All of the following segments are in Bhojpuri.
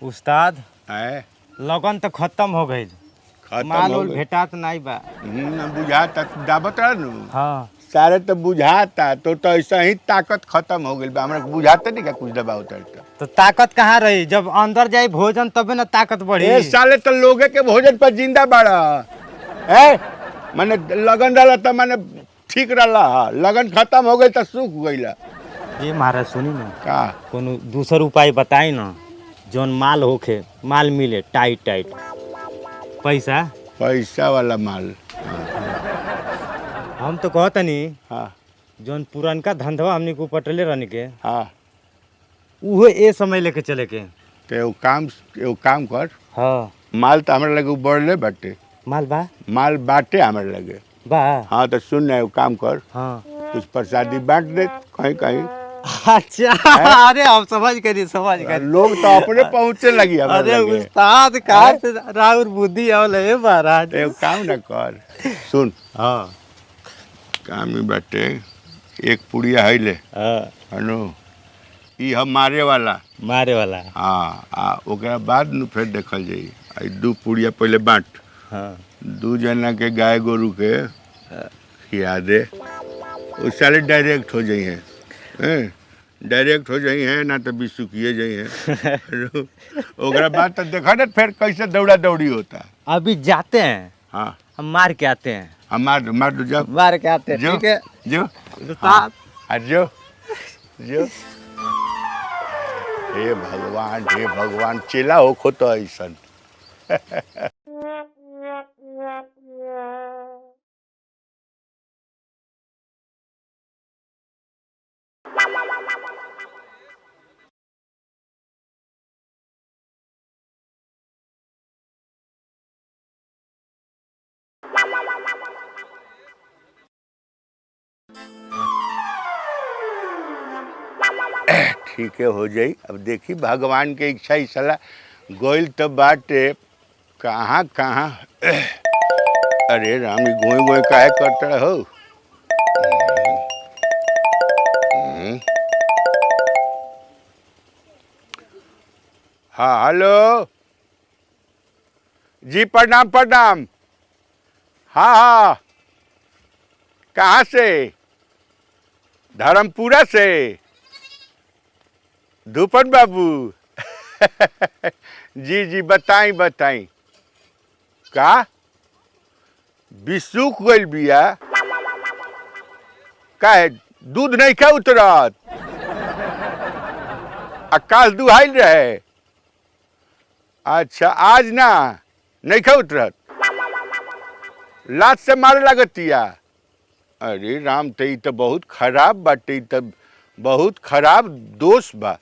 उस्ताद है लगन तो खत्म हो गई। माल उल भेटात नहीं बा। बुझाता दावत रहा नु। हाँ सारे तो बुझाता तो ऐसा ही ताकत खत्म हो गई बा। हमरा बुझाते नहीं का कुछ दबा उतर तो ताकत कहाँ रही? जब अंदर जाई भोजन तबे ना ताकत बढ़ी। ए साले तो लोगे के भोजन पर जिंदा बाड़ा है। माने लगन रहा तो माने ठीक रहा, लगन खत्म हो गई तो सूख गईला। ये महाराज सुनी ना का कोनो दूसर उपाय बताई ना जौन माल होखे, माल मिले टाइट टाइट पैसा पैसा वाला माल। हम तो कहतनी हाँ जौन पुरनका धंधवा हमनी को पटले रहने के हाँ उहो ए समय लेके चले के। तो एगो काम कर। हाँ माल तो हमारे लगे बढ़ले बाटे, माल बा माल बाटे हमारे लगे। बा हाँ तो सुन ना एगो काम कर, हाँ कुछ प्रसादी बांट दे कहीं कहीं। अच्छा अरे हम समझ गए लोग तो अपने पहुँचे लगी हमारे अरे लगे। उस्ताद कहाँ से राउर बुद्धि आवल है महाराज। तो एगो काम ना कर, सुन हाँ काम ही बाटे एक पुड़िया है ले हाँ हनु ई हम मारे वाला। मारे वाला हाँ ओकरा बाद न फिर देखल जाई। आई 2 पुड़िया पहले बांट, हाँ 2 जना के गाय गोरु के खिया दे। वो साले डायरेक्ट हो जाई हैं, डायरेक्ट हो जाई हैं ना तो बिसुकिए जाई हैं। ओकरा बाद तो देखा ना फिर कैसे दौड़ा दौड़ी होता। अभी जाते हैं, हाँ हम मार के आते हैं। हम मार दो जब मार के आते हैं जो ठीक है जो उस्ताद। जो हे भगवान चेला हो खो तो ऐसन। ठीक है हो जाई। अब देखी भगवान के इच्छा ही सला गोइल तो बाटे कहाँ कहाँ। अरे राम गोए गोए काहे करता हो। हाँ हेलो जी प्रणाम प्रणाम। हाँ कहाँ से? धर्मपुरा से धूपन बाबू। जी बताई का बिसुक गइल बिया का है? दूध नहीं क्या उतरत? काल दुहाइल रहे। अच्छा आज ना नहीं क्या उतरत, लात से मारे लगतिया। अरे राम ते तो बहुत खराब बाटे, तब बहुत खराब दोष बा।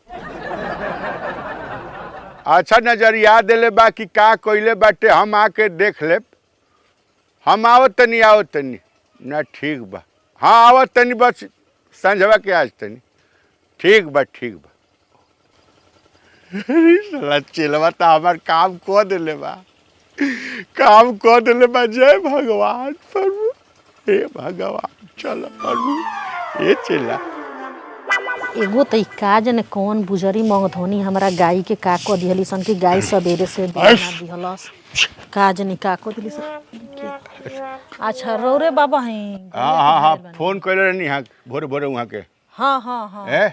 अच्छा नजरिया दिले बा कि का कोइले बाटे, हम आके देख ले। हम आवत तनी ना ठीक बा। हाँ आवत तनी बस संझवा के आज तनी ठीक बा। साला चेलवा तो हमार काम को दिले बा, जय भगवान प्रभु। हे भगवान चलो प्रभु ये चेला। एगो त का जने कौन बुजरी मंगधोनी हमरा गाय के का को दिहली सन की गाय सवेरे से ना दिहलस का जने का को दिहली सन। अच्छा रौरे बाबा हैं। हाँ फोन कइले रहनी हां भोरे वहां के। हाँ है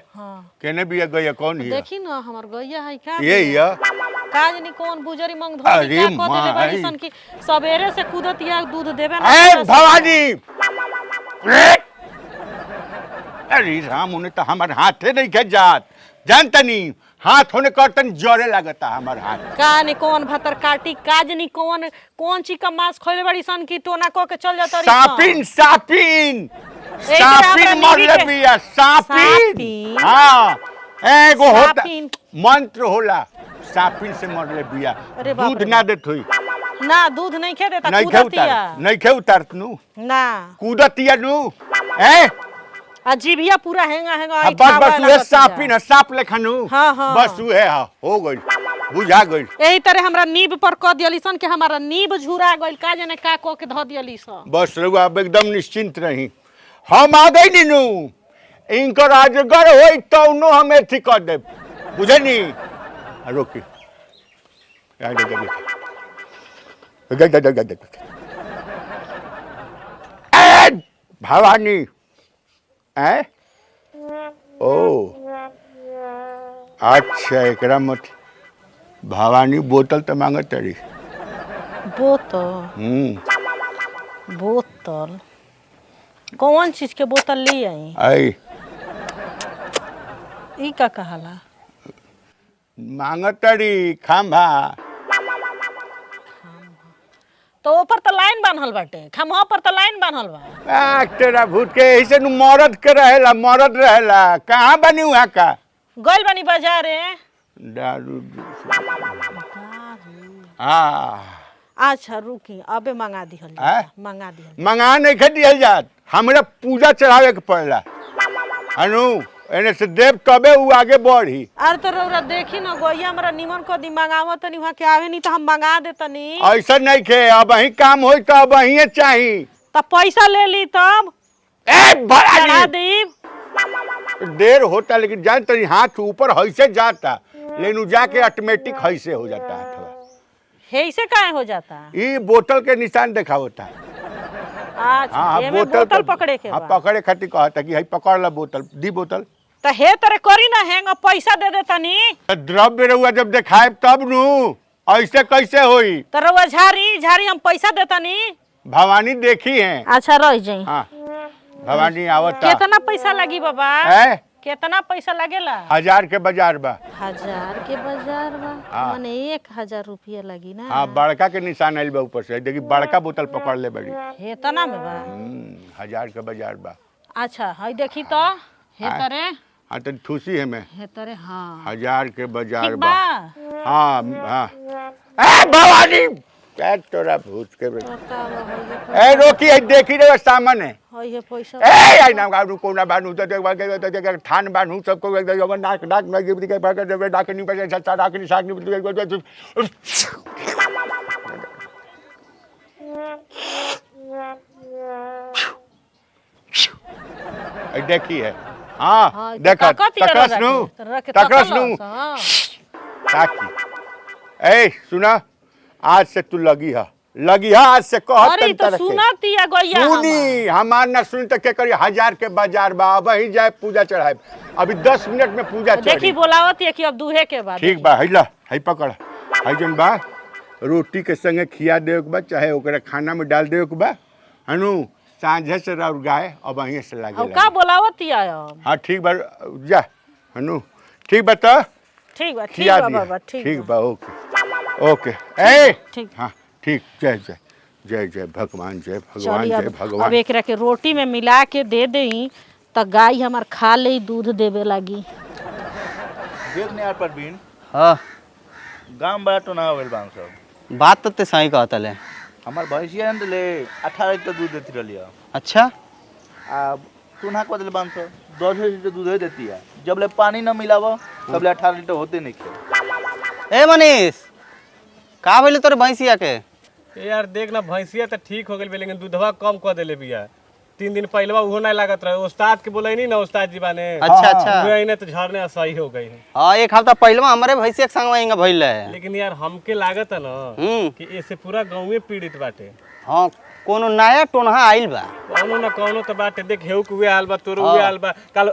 केने बिया गया कौन है? देखी ना हमर गैया है का ये या का जने कौन बुजरी मंगधोनी का को दिले बाड़ी सन की सवेरे से कूदत या दूध देबे ना। ए भवानी अरे राम उन्हें तो हमारे हाथे नहीं के जात जानता नहीं। हाथ होने करतन जोरे लगता हमार हाथ। का ने कौन भतर काटी काज नी कौन चीज का मांस खइले बड़ी सन की टोना को के चल जात रही। सापिन मरले बिया सापिन। हाँ एगो होता मंत्र होला सापिन से मरले बिया। दूध ना देत होई ना दूध नहीं खे देता नहीं खे उतारत नु ना कूदतिया नु ए अजीबिया पूरा हेंगा बस उहे सापिन है साप लेखनु। हाँ। बस उहे हो गइल बुझा गइल। यही तरह हमरा नीब पर क दियली सन के हमारा नीब झुरा गइल का जने का को के ध दियली सन। बस रहुआ अब एकदम निश्चिंत रही। हम आ गई नीनू इनकर अजगर होई तौनो हम एथी कर देब बुझनी। रोकी भवानी है ओ अच्छा एकरा मत भवानी बोतल तो मांगत तड़ी बोतल बोतल कौन चीज के बोतल ले आई आई ई का कहाला मांगत तड़ी खंभा तो ऊपर तो लाइन बांधल बाटे खम्हा पर तो लाइन बांधल बा तेरा भूत के ऐसे नु मरद के रहेला कहाँ बनी वहाँ का गइल बानी बाजारे दारू हाँ अच्छा रुकी अबे मंगा दिहल आय? मंगा दिहल मंगा नहीं खा दिहल जात हमरा पूजा चढ़ावे के पड़ला अनु एने से देव तबे उ आगे बढ़ी अरे तो रौरा देखी ना गोइया हमरा निमन को दी मंगावत तनी वहां के आवे नहीं तो हम मंगा दे तनी ऐसा नहीं खे अब अही काम होई तो अब अही चाही तब पैसा ले ली तब ए चढ़ा बड़ा दी देर होता लेकिन जान तरी हाथ ऊपर हैसे जाता लेकिन उ जाके ऑटोमेटिक हैसे हो जाता हाथवा हे से काहे हो जाता ई बोतल के निशान देखा होता अच्छा ये में बोतल पकड़े के हाँ बा पकड़े खातिर कहता कि हई पकड़ ला बोतल दी बोतल तो हे तरे करी ना हैंग पैसा दे दे तनी तो द्रव्य रहुआ जब देखाए तब नु ऐसे कैसे होई तो रउआ झारी झारी हम पैसा दे तनी भवानी देखी है अच्छा रह जाई हाँ भवानी आवता कितना पैसा लगी बाबा है कितना पैसा लगेला 1000 के बाजार बा 1000 के बाजार बा हाँ। माने 1000 रुपया लगी ना हाँ बड़का के निशान आइल बा ऊपर से देखी बड़का बोतल पकड़ ले बड़ी हे तना में बा 1000 के बाजार बा अच्छा हई देखी तो हे हाँ। तरे हाँ तो खुशी है मैं हे तरे हाँ 1000 के बाजार ठीक बा बा हाँ हाँ ए भवानी क्या तोरा भूत के बताओ ए रोकी है देखी रे सामने हई हे पैसा ए आई नाम गाड़ू कोना बानू तो देख के थान बानू सबको एकदम नाक नाक में गिर के भाग देवे डाक नहीं पे सच्चा डाक नहीं साग नहीं देखी है हाँ हाँ, देखा ताकत ये तकस रखा नू के, रख के तकस तकल नू हाँ। ताकि ए सुना आज से तू लगी है आज से कह अरे तो सुनती है गोइया सुनी हमार ना सुन तक के करी 1000 के बाजार बा अब ही जाए पूजा चढ़ाए अभी 10 मिनट में पूजा देखी चढ़ी बोलावत है कि अब दूहे के बाद ठीक बा हैला है पकड़ है जन बा रोटी के संगे खिया देवे के बा चाहे ओकरा खाना में डाल देवे के बा हनु सांझे से रउर गाय अब अहीं से लागे अब का बोलावत है अब हां ठीक बा जा हनु ठीक बा तो ठीक बा ठीक खिया बा दिया बाबा ठीक बा ओके ओके ए ठीक हाँ ठीक जय जय जय जय भगवान जय भगवान चलिए जय अब भगवान एकरा के रोटी में मिला के दे देई त गाय हमार खा ले दूध देवे लगी देख ने यार परवीन हाँ गांव बड़ा तो ना होल बांग सब बात तो ते सही कहता ले हमार भैंसिया ने ले 18 लीटर दूध देती रहली है अच्छा आ सुना को दिल बांग सब 10 लीटर दूध ही देती है जब ले पानी ना मिलावो तब ले 18 लीटर होते नहीं के ए मनीष का बोले तोरे भैंसिया के ए यार देख ना भैंसिया तो ठीक हो गई लेकिन दूधवा कम कर देले बिया 3 दिन पहलवा उहो नहीं लागत रहे उस्ताद के बोले नहीं ना उस्ताद जी बाने अच्छा अच्छा ने तो झरने सही हो गई हाँ एक हफ्ता पहले हमारे भैंसिया के संग वहीं भइल है लेकिन यार हमके लागत है ना कि ऐसे पूरा गाँव में पीड़ित बाटे हाँ कोनो नया टोनहा आइल बा कौनो ना कौनो तो बाटे देख हेउ के उहे हाल बा तोरो उहे हाल बा कल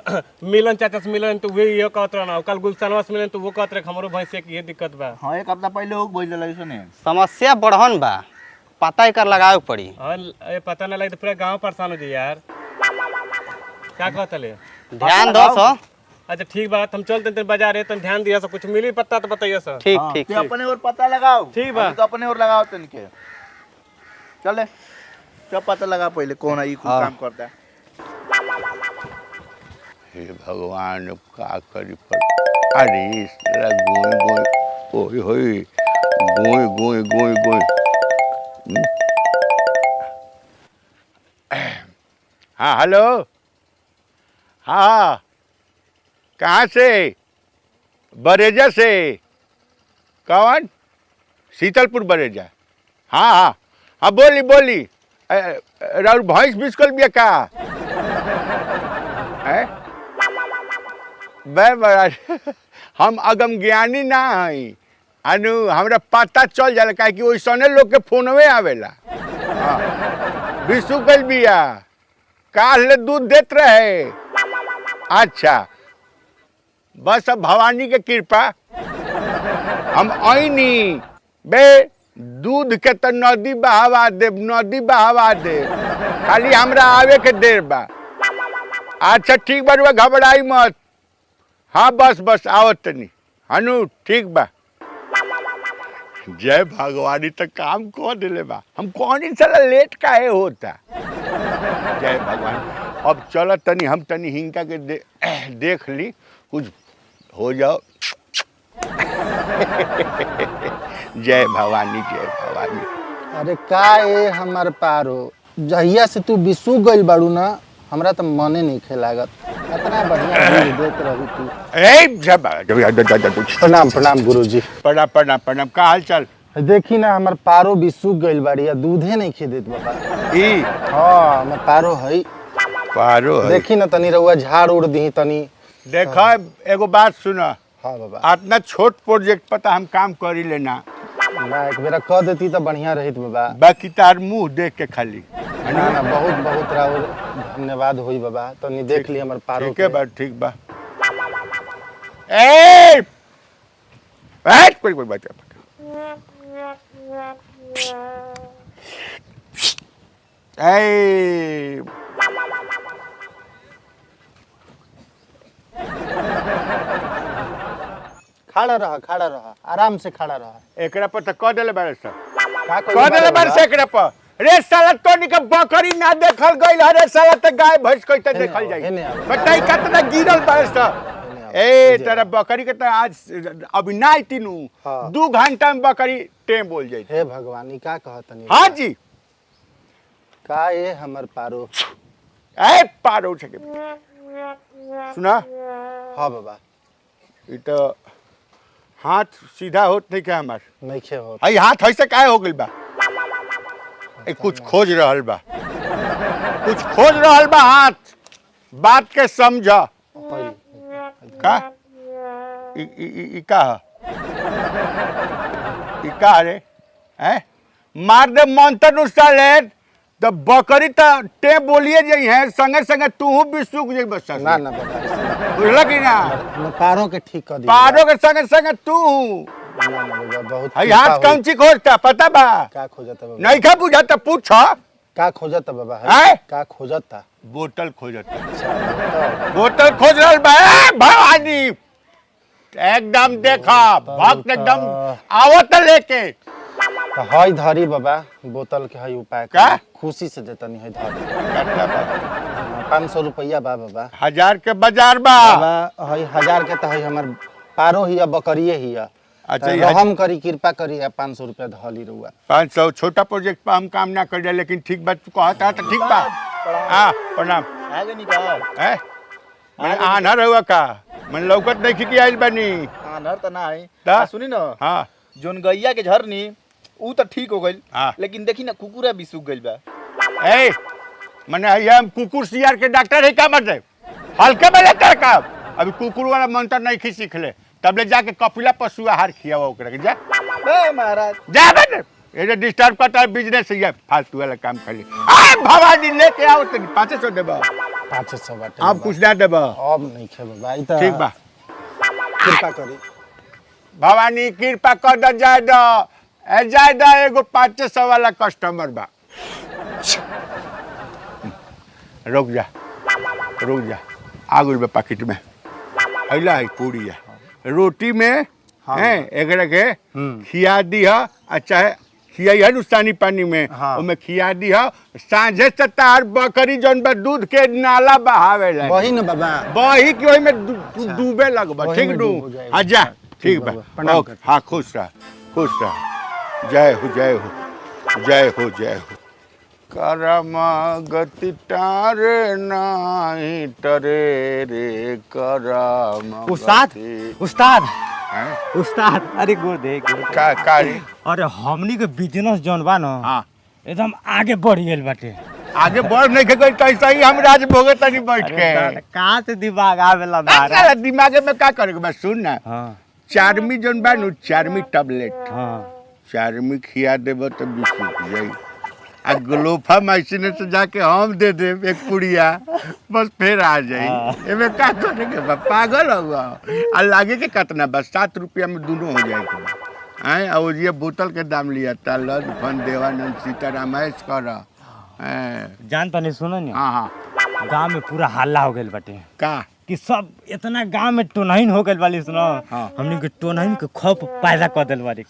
मिलन चाचा से मिलन तो उहे इहो कहत रहना कल गुलशनवा से मिलन तो वो कहत रहे हमरो भैंसिया की ये दिक्कत बा हां एक हफ्ता पहले हो बोल लगी सुने समस्या बढ़हन बा पता एकर लगावे के पड़ी और ए पता ना लगे तो पूरा गांव परेशान हो जाई यार क्या कहत ले ध्यान दो सो अच्छा ठीक बात हम चलते हैं बाजार है तो ध्यान दिया सब कुछ मिली पत्ता तो बताइए सर ठीक ठीक तू अपने और पता लगाओ ठीक बा। अभी तो अपने और लगाओ तनके चले सब पता लगा पहले कौन है ये हाँ। काम करता है हे भगवान अब का करी पर अरे साला गोई गोई ओए होए गोई गोई गोई गोई हाँ हेलो हाँ कहाँ से बरेजा से कौन शीतलपुर बरेजा हाँ हाँ हाँ बोली बोली राउर भैंस बिस्कुल बिया का है बे महाराज हम अगम ज्ञानी ना हई अनु हमरा पता चल जाला काहे कि ओइसने लोग के फोनवे आवेला। हाँ, बिसु गइल बिया, काल ले दूध देत रहे। अच्छा, बस अब भवानी के कृपा हम आईनी बे, दूध के तो नदी बहावा देब, नदी बहावा देब, खाली हमरा आवे के देर बा। अच्छा ठीक बा, रुआ घबराई मत। हाँ बस बस आवत तनी हनु, ठीक बा। जय भगवानी तो काम को दिले बा, हम कौन इंसान लेट काहे होता। जय भगवान। अब चल तनी हम तनी हिंका के देख ली, कुछ हो जाओ। जय भवानी जय भवानी। अरे का ए हमर पारो, जहिया से तू बिसु गइल बाड़ू ना, हमरा तो मने नहीं खे लागत। इतना बढ़िया दूध देत रही तू। प्रणाम प्रणाम गुरुजी। प्रणाम प्रणाम प्रणाम। का हाल चाल? देखी ना हमर पारो बिसु गइल बाड़ी, दूधे नहीं खे देत बाबा। ई हाँ हमर पारो है। पारो है। देखी ना तनी रउआ झाड़ उड़ दी तनी। देखा एगो बात सुना। हाँ बाबा। इतना छोट प्रोजेक्ट पता हम काम करी लेना, ना एक बेरा कह देती तो बढ़िया रहित बाबा। बाकी तार मुंह देख के खाली। ना ना बहुत बहुत राउर धन्यवाद होई बाबा, तनी देख ली हमर पारो। ठीक है बा, ठीक बा। ए कोई बात ए खड़ा रहा, आराम से खड़ा रहा। एकरा पर तो कह देले बारे सर, का कह देले बारे से एकरा पर। रे साला तोनी के बकरी ना देखल गइल, अरे साला त गाय भैंस कइते देखल जाई। बताई कितना गिरल बारे सर। ए तेरा बकरी के त आज अभी ना तीनू 2 घंटा में बकरी टेम बोल जाई। हे भगवानी का कहतनी। हां जी। का ये हमर पारो। ए पारो छके सुना। हां बाबा। ई तो हाथ सीधा होत नहीं क्या हमार? नहीं खे होत। आई हाथ ऐसे काहे हो गइल बा? ए कुछ खोज रहल बा, कुछ खोज रहल बा हाथ। बात के समझा का। ई का रे हैं? मार दे मंत्र उसाले तो बकरी तो टे बोलिए जाई है, संगे संगे तू भी सूख जाई। बस ना ना बाबा, बुझला कि ना? मैं पारों के ठीक कर दी। पारो के संगे संगे तू ना ना बाबा बहुत। हई हाथ कौन ची खोजता पता बा? का खोजता बाबा? नहीं का बुझाता पूछ। का खोजता बाबा? हैं? का खोजता? बोतल खोजता। बोतल खोज रहल बा। भवानी एकदम देखा भक्त एकदम आवत लेके। तो हई धरी बाबा बोतल के हई उपाय का? खुशी से देतनी हई धरी। 500 रुपया बा बाबा। 1000 के बाजार बा। बाबा हई 1000 के तो हई हमर पारो ही बकरिए ही। अच्छा हम करी कृपा करी 500 रुपया धली रहुआ। 500 छोटा प्रोजेक्ट पर हम काम ना कर, लेकिन ठीक बात कहता तो ठीक बा। हाँ प्रणाम। आगे निकाल। है मैं आना रहुआ का मन लौकत नहीं खिकी आइल बनी। आनर त ना है। ता? सुनी न, हाँ जोन गैया के झरनी ऊ तो ठीक हो गइल, हाँ। लेकिन देखी ना कुकुरा भी सूख गइल बा। ए मने हम कुकुर सियार के डॉक्टर है का मतलब? हल्के में लेकर का अभी कुकुर वाला मंत्र नहीं खी सीख ले, तब ले जाके कपिला पशु आहार खियावा ओकरा के। जा बे महाराज जा बे, ये जो डिस्टर्ब करता है बिजनेस है, फालतू वाला काम कर ले। आ भवानी लेके आओ तनी 500 देबा। 500 बाटे। अब कुछ ना देबा। अब नहीं खे बाबा। ई त ठीक बा। कृपा करी भवानी कृपा कर द जाय द। ए जाय द एगो 500 वाला कस्टमर बा। रुक जा आगुल बे पैकेट में अइला है पूरी है रोटी में। हाँ। हैं एकरा के खिया दी है। अच्छा है खिया है नुस्तानी पानी में। हाँ। ओमे खिया दी है। सांझे से तार बकरी जौन बा दूध के नाला बहावे ला वही न बाबा। वही कि ओहि में डूबे लगबा। वही ठीक में नू? डूब हो जाएगा। अच्छा ठीक बा। बाबा, प्रणाम ओके, हाँ खुश रह खुश रह। जय हो जय हो जय हो जय हो। करम गति टारे नाही टरे रे करम। उस्ताद उस्ताद हैं? उस्ताद अरे गोदे का रे? अरे हमनी के बिजनेस जौन बा न हाँ एकदम आगे बढ़ गेल बाटे। आगे बढ़ नहीं के कैसा ही हम राज भोगे तनी बैठ के। कहाँ से दिमाग आवेला साला दिमागे में का करेगा? बस सुन ना, हाँ चार्मी जौन बा नु चार्मी टैबलेट हाँ चार्मी खिया देब तो बिसुक जाई आ ग्लोफा मशीन से जाके हम दे दे एक पुड़िया बस फिर आ जाई एमे का करे के बा पागल हो आ लागे के कितना बस 7 रुपया में दोनों हो जाए के आए और ये बोतल के दाम लिया तलद फन देवानंद सीताराम ऐस कर जान तनी सुनो नी हाँ हाँ गांव में पूरा हल्ला हो गइल बाटे का कि सब इतना गांव में टोनहीन हो गइल वाली सुनो हाँ। हमनी के टोनहीन के खौफ पैदा कर देल बारी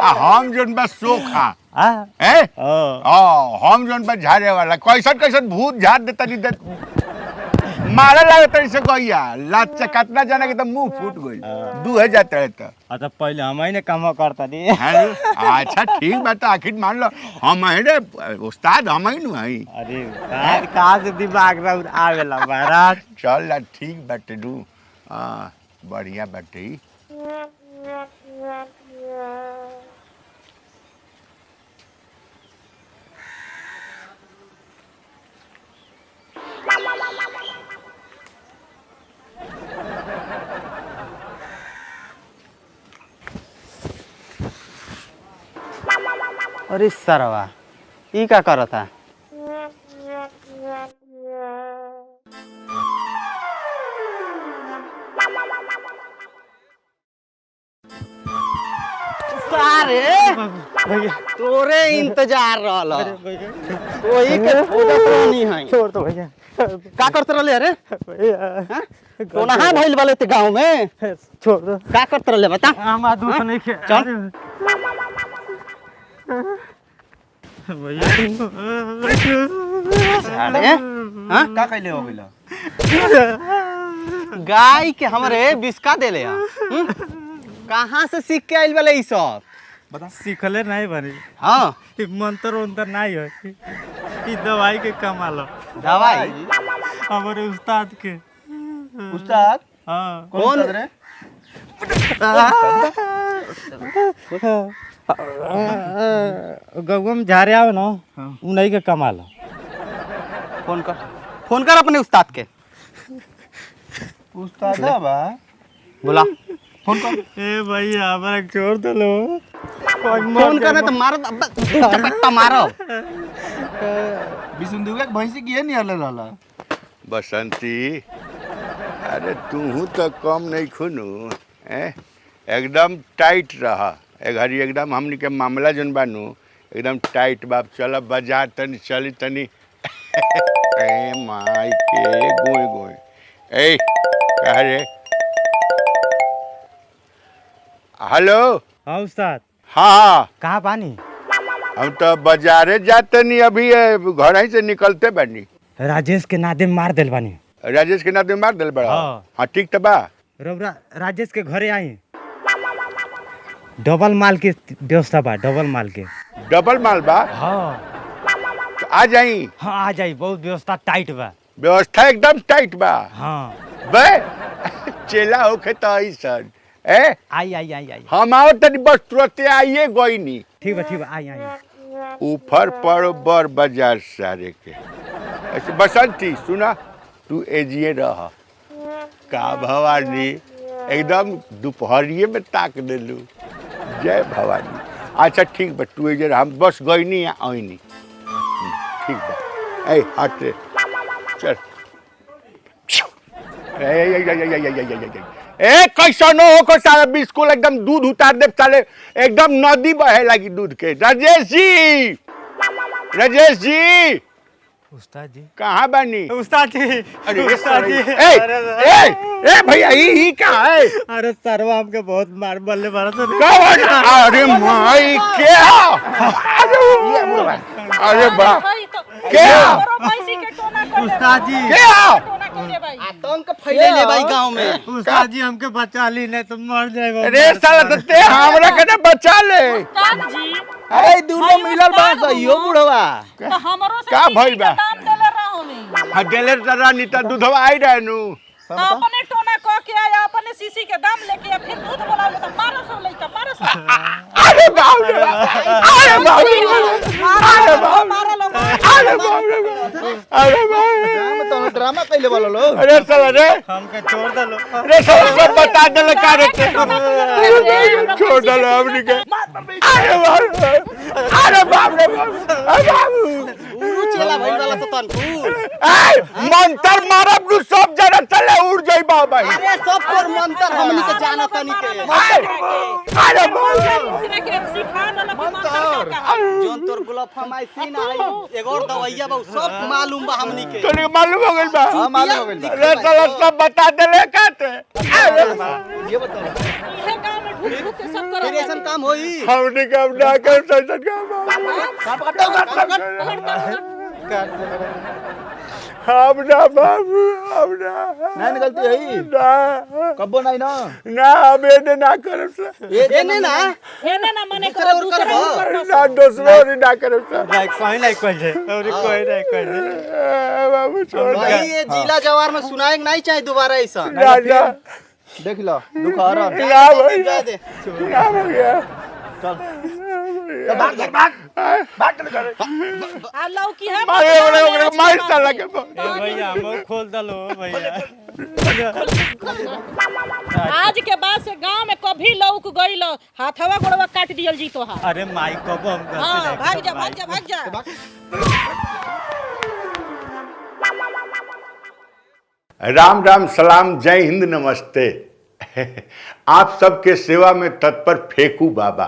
आ हम जोन बस सोखा आ ए ओ हम जोन बस झाड़े वाला कैसन कैसन भूत झाड़ देता नहीं दे मारे लगे तरी से गइया लात से कितना जाने के तो मुंह फूट गई 2000 तड़े तो अच्छा पहले हम ही ने काम करता दी हेलो अच्छा ठीक बात आखिर मान लो हम है रे उस्ताद हम ही नु हई अरे कहाँ से दिमाग रहा आवेला महाराज चल ला ठीक बाटे दू बढ़िया बाटे अरे सरवा ई का करता सारे तोरे इंतजार रहल वही के खोजत रहनी है छोड़ दो भैया का करत रहले अरे तो नहा भइल वाले ते गांव में छोड़ दो का करत रहले बता हमारा दूध नहीं खे चल अरे हां का कैले हो गइल गाय के हमरे बिस्का देले कहाँ से सीख के आइल वाले ई सब सीखले नहीं बनी हाँ ई मंत्र उंतर नहीं है ई दवाई के कमाल दवाई हमारे उस्ताद के उस्ताद हाँ कौन उस्ताद रे गौवा में झारे आओ ना उन्हीं के कमाल फोन कर अपने उस्ताद के उस्ताद बा बोला फोन कर ए भैया हमारा छोड़ दो लो फोन करना तो मारो चपट्टा मारो बिसुंदुगा के भैंसी किए नहीं हले रहला बसंती अरे तू तो कम नहीं खुनू एकदम टाइट रहा घड़ी एकदम हमनी के मामला जन बानू एकदम टाइट बाप चल बाजार तनी चली तनी ए माई के गोए गोए ए कह रे हेलो हाँ उस्ताद हाँ कहाँ पानी हम तो बाजारे जाते नहीं अभी घर ही से निकलते बानी राजेश के नादे मार दिल बानी राजेश के नाते मार दिल बड़ा हाँ। हाँ ठीक तो बा रउरा राजेश के घरे आई डबल माल के व्यवस्था बा डबल माल के डबल माल बा हाँ तो आ जाई हाँ आ जाई बहुत व्यवस्था टाइट बा व्यवस्था एकदम टाइट बा हाँ बे चेला होके तो ऐसन ए आई आई आई आई हम आओ तनी बस तुरंते आइए गोइनी ठीक बा आई आई ऊपर पर बर बाजार सारे के ऐसे बसंती सुना तू एजिए रह का भवानी एकदम दोपहरिए में ताक देलू जय भवानी अच्छा ठीक बा तू एजे हम बस गईनी या आईनी ठीक बा ए हट रे चल ए कैसनो हो को सारा बिस्कुल एकदम दूध उतार दे साले एकदम नदी बहे लगी दूध के राजेश जी उस्ताद जी कहाँ बानी उस्ताद जी अरे उस्ताद जी ए भैया ये कहाँ है अरे सरवा हमके बहुत मार बल्ले मारा तो कौन अरे माई क्या अरे बा क्या उस्ताद जी क्या आतंक फैले ले भाई गांव में उस्ताद जी हमके बचा ली नहीं तो मर जाएगा अरे साला ते हमरा के ना बचा ले जी अरे दोनों मिलल बा सहियो बुढ़वा तो हमरो से का भइल बा? दाम देले रहू में हाँ डेलर तरा नीता दूधवा आई रहनु तो अपने टोना कह के आया अपने सीसी के दाम लेके आ फिर दूध बोलावे तो मारो सो लइका मारो सो अरे बाप रे अरे बाप रे मारो लोग अरे बाप रे अरे बाप रे हम तो ड्रामा कैले वाला लो। अरे साला रे हमके छोड़ दलो। अरे साला सब बता दे का रे छोड़ दे हमनी के। अरे बाप रे बाप अरे बाबू चला भाई वाला तो तनपुर। ए मंतर मारब नु सब जरा चले उड़ जाई बाबा। अरे सब पर मंत्र हमनी के जाना तनी के। अरे बाप जोन तोर गुलाब फरमाइशी ना है एगो और दवाइया बा सब मालूम बा हमनी के। तोरे मालूम हो गइल बा? हां मालूम हो गइल बा। अरे साला सब बता देले काते। ये बताओ इहे गांव में ढूंढ ढूंढ के सब फिर करत ऐसा काम होई। हमनी के अब ना कर सैसन काम। हम ना बाबू हम ना ना निकलती है ना कब्बो नहीं ना ना हम एने ना करब से एने ना एने ना मने दूसरा और दूसरा करबो। और करबो। ना दूसरो ना करब से भाई कोई नहीं कोई जे और कोई नहीं कोई जे। बाबू छोड़ भाई ये जिला जवार में सुनाए नहीं चाहे दोबारा ऐसा। ना ना देख लो दुखारा ना भाई जा दे। ना हो गया चल भाग कर आ लौकी है मारे ओरे मार साला के ए भैया हम खोल दलो भैया। आज के बाद से गांव में कभी लौक गइल हाथवा गोड़वा काट दियल जी तोहार। अरे माई कबो हम गलती हां नहीं भाग जा करब, भाग जा भाग जा। राम राम सलाम जय हिंद नमस्ते। आप सबके सेवा में तत्पर फेकू बाबा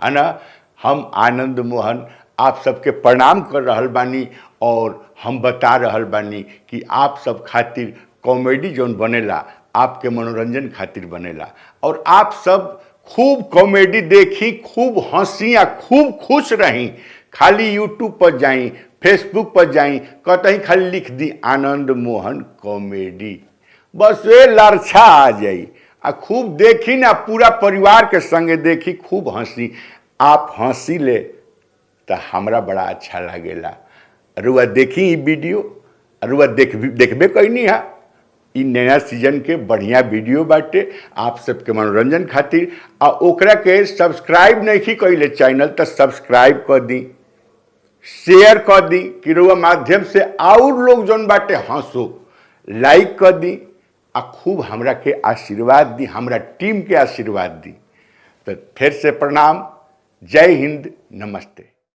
है ना। हम आनंद मोहन आप सबके प्रणाम कर रहल बानी और हम बता रहल बानी कि आप सब खातिर कॉमेडी जोन बनेला आपके मनोरंजन खातिर बनेला और आप सब खूब कॉमेडी देखी, खूब हंसी या खूब खुश रही। खाली यूट्यूब पर जाई, फेसबुक पर जाई, कतहीं खाली लिख दी आनंद मोहन कॉमेडी, बस ये लरछा आ जाई आ खूब देखी ना, पूरा परिवार के संगे देखी, खूब हंसी। आप हंसी ले तो हमरा बड़ा अच्छा लगेला। रुआ देखी ई वीडियो, रुआ देखबे कैनी है। ई नया सीजन के बढ़िया वीडियो बाटे आप सबके मनोरंजन खातिर। आ ओकरा के सब्सक्राइब नहीं कैले चैनल तो सब्सक्राइब कर दी, शेयर कर दी कि रुआ माध्यम से और लोग जौन बाटे हंसो, लाइक कर दी आ खूब हमरा के आशीर्वाद दी, हमरा टीम के आशीर्वाद दी। तो फिर से प्रणाम, जय हिंद, नमस्ते।